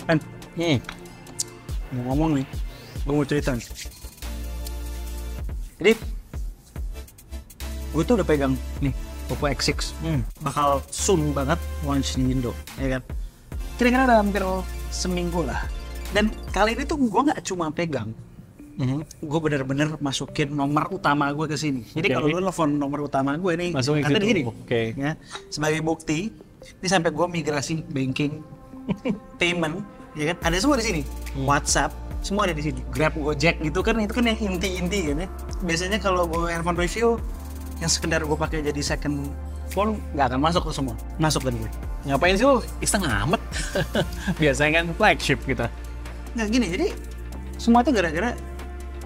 Kan, mau ngomong nih, gue mau cerita nih. Jadi, gue tuh udah pegang nih Poco X6. Bakal soon banget launch di Indo, ya kan? Kira-kira udah hampir seminggu lah. Dan kali ini tuh gue nggak cuma pegang, gue bener-bener masukin nomor utama gue ke sini. Jadi kalau lu nelfon nomor utama gue nih, masukin ada di sini. Oke. Ya, sebagai bukti, ini sampai gue migrasi banking, payment, ya kan? Ada semua di sini. WhatsApp, semua ada di sini. Grab, Gojek gitu kan, itu kan yang inti-inti kan ya. Biasanya kalau gue handphone review, yang sekedar gue pakai jadi second phone, nggak akan masuk tuh semua. Masuk kan gue. Ngapain sih lu? Iseng amat. Biasanya kan flagship kita. Nah gini, jadi semua itu gara-gara,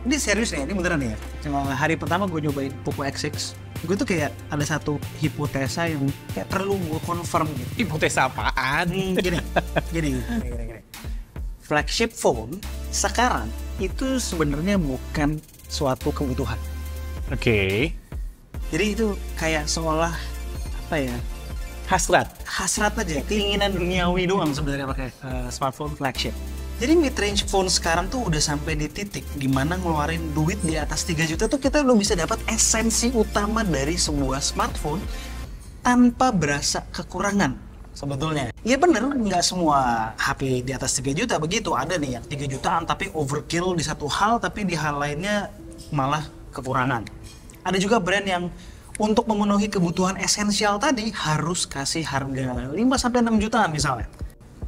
ini serius nih, ini beneran ya. Cuma hari pertama gue nyobain Poco X6, gue tuh kayak ada satu hipotesa yang kayak perlu gue confirm gitu. Hipotesa apaan? Gini. Flagship phone sekarang itu sebenarnya bukan suatu kebutuhan. Oke. Jadi itu kayak seolah apa ya? Hasrat aja, keinginan duniawi doang sebenarnya pakai smartphone flagship. Jadi mid-range phone sekarang tuh udah sampai di titik dimana ngeluarin duit di atas 3 juta tuh kita udah bisa dapat esensi utama dari sebuah smartphone tanpa berasa kekurangan sebetulnya. Ya bener, nggak semua HP di atas 3 juta begitu. Ada nih yang 3 jutaan tapi overkill di satu hal, tapi di hal lainnya malah kekurangan. Ada juga brand yang untuk memenuhi kebutuhan esensial tadi harus kasih harga 5-6 jutaan misalnya.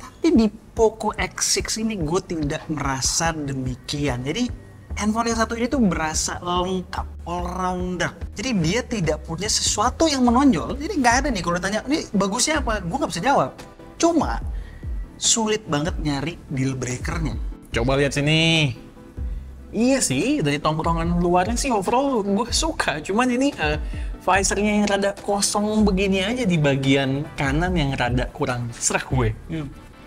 Tapi di Poco X6 ini gue tidak merasa demikian. Jadi handphone yang satu ini tuh berasa lengkap, all-rounder. Jadi dia tidak punya sesuatu yang menonjol. Jadi nggak ada nih kalau ditanya, ini bagusnya apa? Gue nggak bisa jawab. Cuma sulit banget nyari deal breakernya. Coba lihat sini. Iya sih, dari tongkrongan luarnya sih overall gue suka. Cuman ini visornya yang rada kosong begini aja di bagian kanan yang rada kurang serak gue.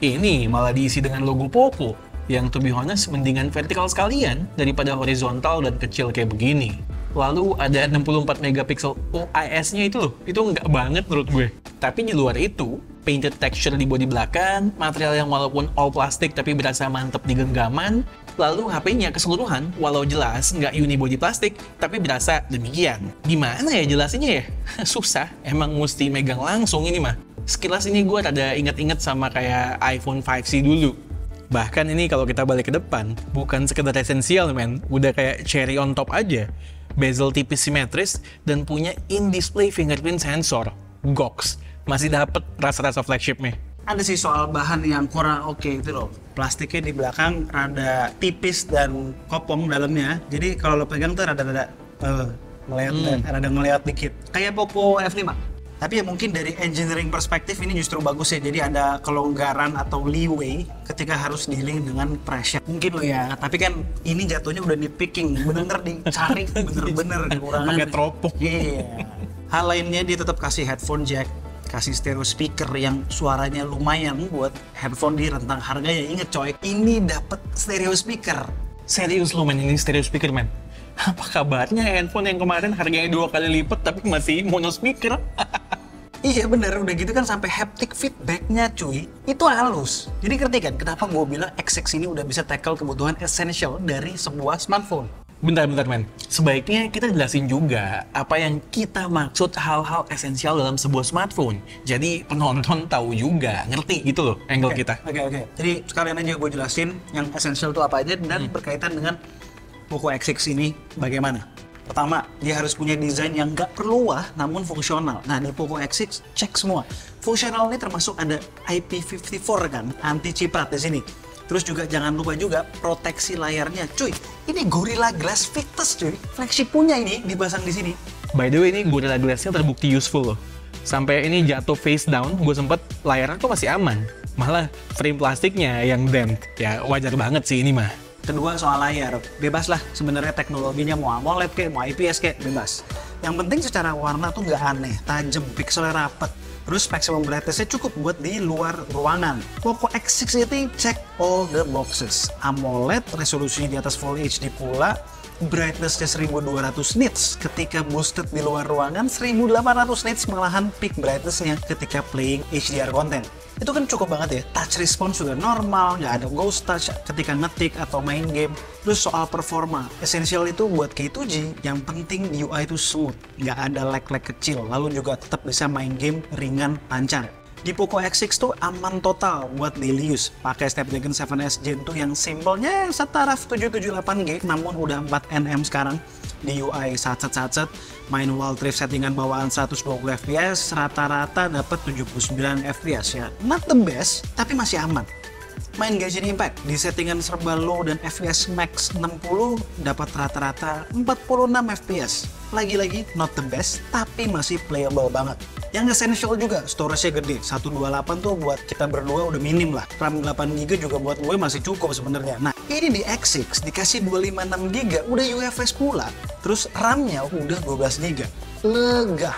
Ini malah diisi dengan logo Poco, yang to be honest mendingan vertikal sekalian daripada horizontal dan kecil kayak begini. Lalu ada 64 megapiksel OIS-nya itu loh, itu nggak banget menurut gue. Tapi di luar itu, painted texture di bodi belakang, material yang walaupun all plastik tapi berasa mantep di genggaman, lalu HP-nya keseluruhan, walau jelas nggak unibody plastik, tapi berasa demikian. Gimana ya jelasinnya ya? Susah, emang mesti megang langsung ini mah. Sekilas ini gue rada inget-inget sama kayak iPhone 5C dulu. Bahkan ini kalau kita balik ke depan, bukan sekedar esensial men, udah kayak cherry on top aja. Bezel tipis simetris, dan punya in-display fingerprint sensor, GOX. Masih dapet rasa-rasa flagshipnya. Ada sih soal bahan yang kurang oke itu loh. Plastiknya di belakang rada tipis dan kopong dalamnya. Jadi kalau lo pegang tuh rada-rada ngeliat dikit. Kayak Poco F5. Tapi ya mungkin dari engineering perspektif ini justru bagus ya. Jadi ada kelonggaran atau leeway ketika harus dealing dengan pressure. Mungkin lo ya, tapi kan ini jatuhnya udah nitpicking. Bener-bener dicari, bener-bener kekurangan. Pakai teropong. Iya. Hal lainnya dia tetap kasih headphone jack, kasih stereo speaker yang suaranya lumayan buat headphone di rentang harganya. Ingat coy, ini dapat stereo speaker. Serius lu men, ini stereo speaker men. Apa kabarnya handphone yang kemarin harganya 2 kali lipat tapi masih mono speaker? Iya bener, udah gitu kan sampai haptic feedbacknya cuy, itu halus. Jadi ngerti kan kenapa gue bilang X6 ini udah bisa tackle kebutuhan essential dari sebuah smartphone. Bentar men, sebaiknya kita jelasin juga apa yang kita maksud hal-hal esensial dalam sebuah smartphone. Jadi penonton tahu juga, ngerti gitu loh angle kita. Oke. Jadi sekalian aja gue jelasin yang esensial itu apa aja dan berkaitan dengan Poco X6 ini bagaimana. Pertama, dia harus punya desain yang nggak perlu wah namun fungsional. Nah di Poco X6 cek semua. Fungsional ini termasuk ada IP54 kan, anti ciprat di sini. Terus juga jangan lupa juga proteksi layarnya, cuy. Ini Gorilla Glass Victus, cuy. Flagship punya ini dipasang di sini. By the way, ini Gorilla Glass-nya terbukti useful loh. Sampai ini jatuh face down, gue sempet layarnya tuh masih aman. Malah frame plastiknya yang dent. Ya wajar banget sih ini mah. Kedua soal layar, bebas lah sebenarnya teknologinya mau AMOLED kayak mau IPS kayak bebas. Yang penting secara warna tuh nggak aneh, tajam, pixelnya rapet. Terus maximum brightness-nya cukup buat di luar ruangan. Poco X6 ini check all the boxes. AMOLED, resolusinya di atas Full HD pula, brightness-nya 1200 nits ketika boosted di luar ruangan, 1800 nits malahan peak brightness-nya ketika playing HDR content. Itu kan cukup banget ya, touch response juga normal, nggak ada ghost touch ketika ngetik atau main game. Terus soal performa, essential itu buat K2G, yang penting UI itu smooth, nggak ada lag-lag kecil, lalu juga tetap bisa main game ringan, lancar. Di Poco X6 tuh aman total buat daily use, pakai Snapdragon 7S Gen 2 yang simpelnya setaraf 778G, namun udah 4nm sekarang. Di UI satset, manual drift settingan bawaan 120 fps, rata-rata dapat 79 fps ya. Not the best, tapi masih aman. Main Genshin Impact di settingan serba low dan fps max 60 dapat rata-rata 46 fps. Lagi-lagi not the best, tapi masih playable banget. Yang essential juga, storage-nya gede, 128 tuh buat kita berdua udah minim lah. RAM 8GB juga buat gue masih cukup sebenarnya. Nah, ini di X6 dikasih 256GB, udah UFS pula. Terus RAM-nya udah 12GB. Lega.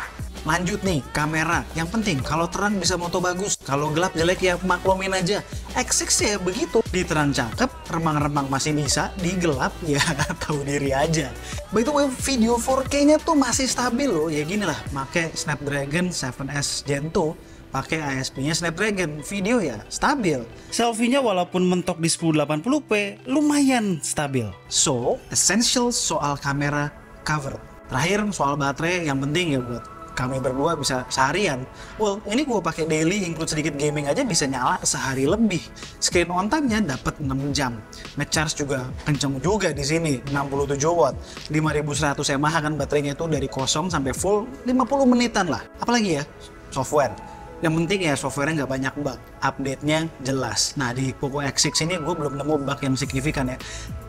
Lanjut nih, kamera. Yang penting, kalau terang bisa moto bagus. Kalau gelap jelek ya maklumin aja. X6 ya begitu. Di terang cakep, remang-remang masih bisa. Di gelap ya tahu diri aja. By the way, video 4K-nya tuh masih stabil loh. Ya gini lah, pakai Snapdragon 7S Gen 2. Pakai ISP-nya Snapdragon, video ya stabil. Selfie-nya walaupun mentok di 1080p, lumayan stabil. So, essential soal kamera cover. Terakhir soal baterai, yang penting ya buat kami berdua bisa seharian. Well, ini gue pakai daily, include sedikit gaming aja bisa nyala sehari lebih. Screen on time-nya dapat 6 jam. Nge-charge juga kenceng juga di sini, 67 watt. 5100 mAh kan baterainya itu dari kosong sampai full 50 menitan lah. Apalagi ya, software. Yang penting ya software-nya nggak banyak bug, update-nya jelas. Nah di Poco X6 ini gue belum nemu bug yang signifikan ya.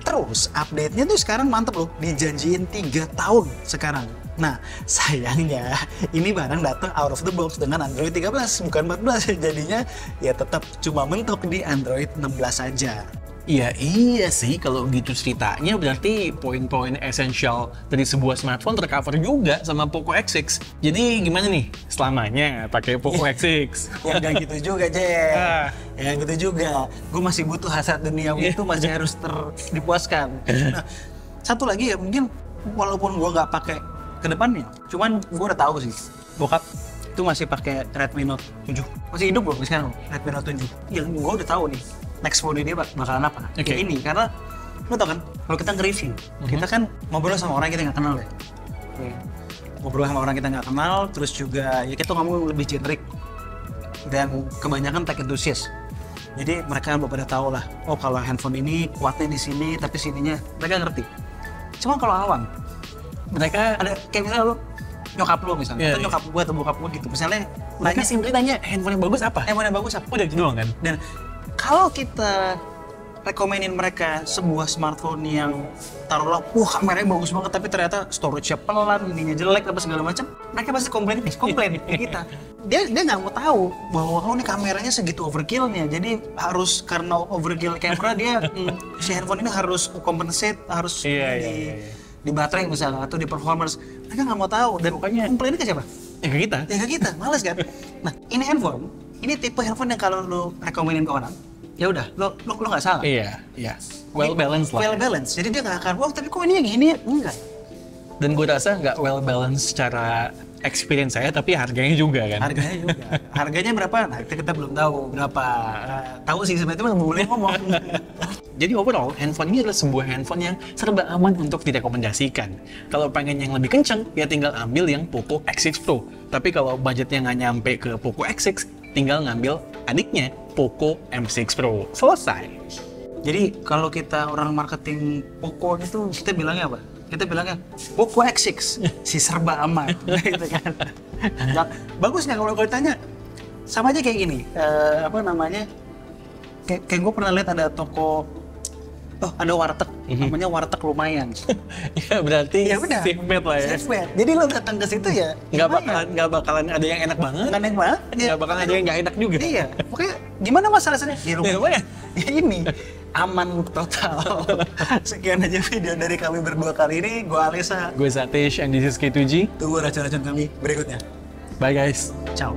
Terus update-nya tuh sekarang mantep loh, dijanjiin 3 tahun sekarang. Nah sayangnya ini barang datang out of the box dengan Android 13 bukan 14, jadinya ya tetap cuma mentok di Android 16 saja. Iya sih, kalau gitu ceritanya berarti poin-poin esensial dari sebuah smartphone tercover juga sama Poco X6. Jadi gimana nih selamanya pakai Poco X6? Ya nggak gitu juga, Jay. Ya gitu juga. Gue masih butuh hasrat duniawi itu masih harus dipuaskan. Nah, satu lagi ya mungkin walaupun gue nggak pakai ke depannya, cuman gue udah tahu sih bokap itu masih pakai Redmi Note 7. Masih hidup belum sekarang Redmi Note 7? Ya gue udah tahu nih next phone dia bakalan apa. Okay. Ya ini karena lo tau kan kalau kita nge-review, kita kan ngobrol sama orang kita nggak kenal ya. Ngobrol sama orang kita nggak kenal, terus juga ya kita ngomong lebih generik dan kebanyakan tech enthusiast. Jadi mereka pada tahu lah, oh kalau handphone ini kuatnya di sini, tapi sininya mereka ngerti. Cuma kalau awam, mereka ada kayak misalnya lo nyokap lo misalnya, atau nyokap gue atau bokap gue gitu, misalnya mereka simply nanya handphone yang bagus apa? Handphone yang bagus apa? Udah gitu doang kan? Dan kalau kita rekomenin mereka sebuah smartphone yang taruhlah, wah kameranya bagus banget tapi ternyata storage-nya pelan, ininya jelek apa segala macam, mereka pasti komplain ke kita. Dia nggak mau tahu bahwa oh ini kameranya segitu overkill-nya, jadi harus karena overkill kamera dia si handphone ini harus compensate, harus di baterai misalnya atau di performance. Mereka nggak mau tahu dan pokoknya komplainnya ke siapa? Ya ke kita. Ya ke kita, males kan? Nah ini handphone, ini tipe handphone yang kalau lo rekomenin ke orang, ya udah lo nggak salah. Iya. Well balanced lah. Well balanced. Jadi dia nggak akan, wah tapi kok ini yang gini ya? Enggak. Dan gue rasa nggak well balanced secara experience saya, tapi harganya juga kan. Harganya juga. Harganya berapa? Nah kita belum tahu berapa. Tahu sih sebenarnya nggak boleh ngomong. Jadi overall, handphone ini adalah sebuah handphone yang serba aman untuk direkomendasikan. Kalau pengen yang lebih kenceng, ya tinggal ambil yang Poco X6 Pro. Tapi kalau budgetnya nggak nyampe ke Poco X6, tinggal ngambil adiknya, Poco M6 Pro. Selesai. Jadi kalau kita orang marketing Poco itu, kita bilangnya apa? Kita bilangnya Poco X6, si serba aman. Gitu kan. Nah, bagus nggak kalau ditanya? Sama aja kayak gini, apa namanya? Kayak gue pernah lihat ada toko, ada warteg, namanya warteg lumayan. Ya berarti ya udah, safe bet lah ya. Safe bet. Jadi lo datang ke situ ya nggak bakalan ada yang enak banget. Nggak enak banget. Nggak bakalan ada yang nggak enak juga. Iya. Pokoknya gimana masalahnya? Di rumah. Ya ini aman total. Sekian aja video dari kami berdua kali ini. Gue Alisa. Gue Satish and this is K2G. Tunggu racun-racun kami berikutnya. Bye guys. Ciao.